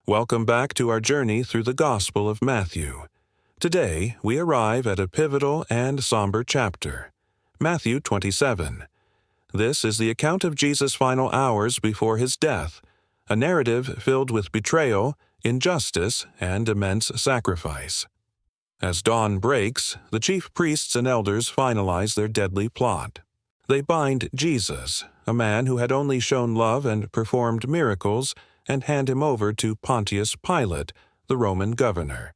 Welcome back to our journey through the Gospel of Matthew. Today, we arrive at a pivotal and somber chapter, Matthew 27. This is the account of Jesus' final hours before his death, a narrative filled with betrayal, injustice, and immense sacrifice. As dawn breaks, the chief priests and elders finalize their deadly plot. They bind Jesus, a man who had only shown love and performed miracles, and hand him over to Pontius Pilate, the Roman governor.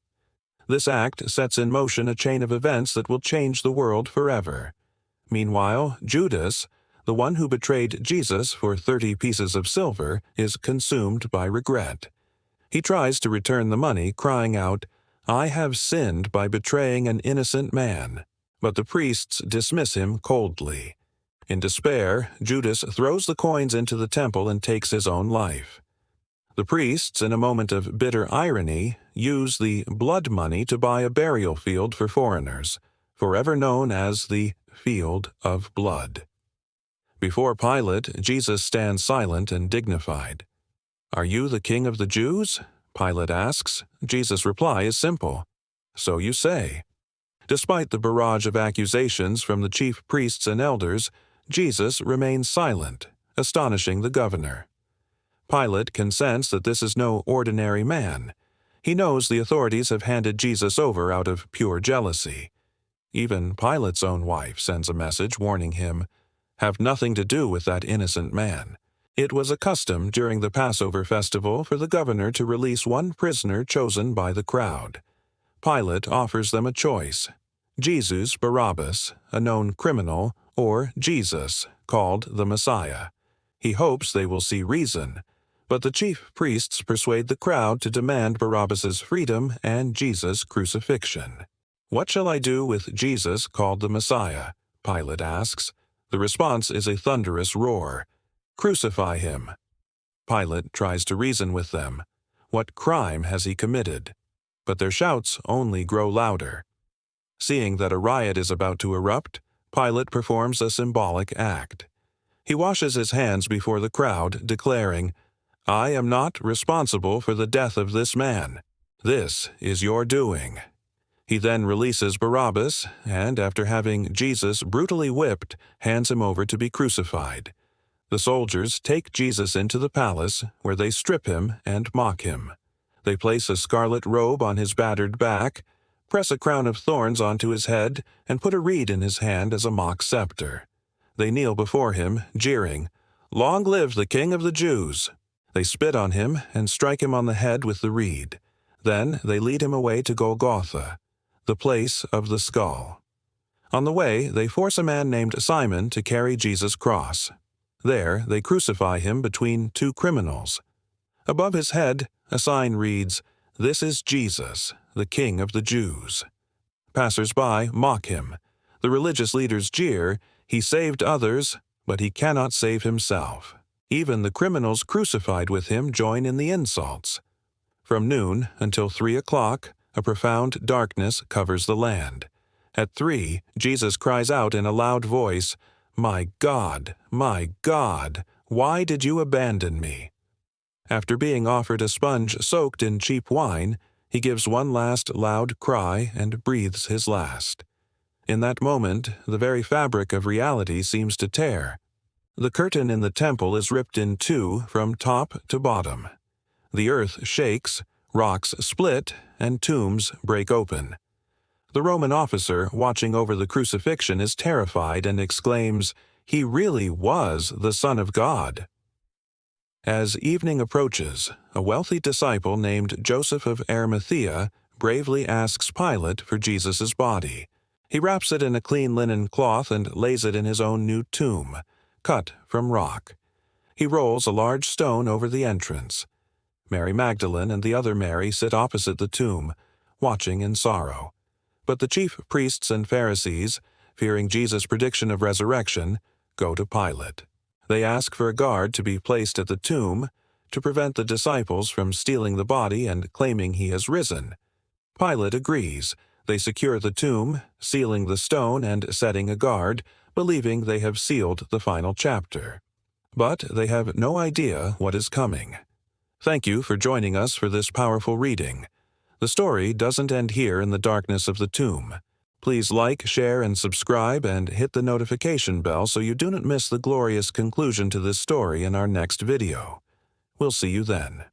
This act sets in motion a chain of events that will change the world forever. Meanwhile, Judas, the one who betrayed Jesus for 30 pieces of silver, is consumed by regret. He tries to return the money, crying out, "I have sinned by betraying an innocent man." But the priests dismiss him coldly. In despair, Judas throws the coins into the temple and takes his own life. The priests, in a moment of bitter irony, use the blood money to buy a burial field for foreigners, forever known as the Field of Blood. Before Pilate, Jesus stands silent and dignified. "Are you the king of the Jews?" Pilate asks. Jesus' reply is simple, "So you say." Despite the barrage of accusations from the chief priests and elders, Jesus remains silent, astonishing the governor. Pilate can sense that this is no ordinary man. He knows the authorities have handed Jesus over out of pure jealousy. Even Pilate's own wife sends a message warning him, "Have nothing to do with that innocent man." It was a custom during the Passover festival for the governor to release one prisoner chosen by the crowd. Pilate offers them a choice: Jesus Barabbas, a known criminal, or Jesus, called the Messiah. He hopes they will see reason, but the chief priests persuade the crowd to demand Barabbas's freedom and Jesus' crucifixion. "What shall I do with Jesus called the Messiah?" Pilate asks. The response is a thunderous roar. "Crucify him." Pilate tries to reason with them. What crime has he committed? But their shouts only grow louder. Seeing that a riot is about to erupt, Pilate performs a symbolic act. He washes his hands before the crowd, declaring, "I am not responsible for the death of this man. This is your doing." He then releases Barabbas, and after having Jesus brutally whipped, hands him over to be crucified. The soldiers take Jesus into the palace, where they strip him and mock him. They place a scarlet robe on his battered back, press a crown of thorns onto his head, and put a reed in his hand as a mock scepter. They kneel before him, jeering, "Long live the King of the Jews!" They spit on him and strike him on the head with the reed. Then they lead him away to Golgotha, the place of the skull. On the way, they force a man named Simon to carry Jesus' cross. There, they crucify him between two criminals. Above his head, a sign reads, "This is Jesus, the King of the Jews." Passers-by mock him. The religious leaders jeer, "He saved others, but he cannot save himself." Even the criminals crucified with him join in the insults. From noon until 3 o'clock, a profound darkness covers the land. At 3, Jesus cries out in a loud voice, my God, why did you abandon me?" After being offered a sponge soaked in cheap wine, he gives one last loud cry and breathes his last. In that moment, the very fabric of reality seems to tear. The curtain in the temple is ripped in two from top to bottom. The earth shakes, rocks split, and tombs break open. The Roman officer watching over the crucifixion is terrified and exclaims, "He really was the Son of God." As evening approaches, a wealthy disciple named Joseph of Arimathea bravely asks Pilate for Jesus' body. He wraps it in a clean linen cloth and lays it in his own new tomb, cut from rock. He rolls a large stone over the entrance. Mary Magdalene and the other Mary sit opposite the tomb, watching in sorrow. But the chief priests and Pharisees, fearing Jesus' prediction of resurrection, go to Pilate. They ask for a guard to be placed at the tomb to prevent the disciples from stealing the body and claiming he has risen. Pilate agrees. They secure the tomb, sealing the stone and setting a guard, believing they have sealed the final chapter. But they have no idea what is coming. Thank you for joining us for this powerful reading. The story doesn't end here in the darkness of the tomb. Please like, share, and subscribe, and hit the notification bell so you do not miss the glorious conclusion to this story in our next video. We'll see you then.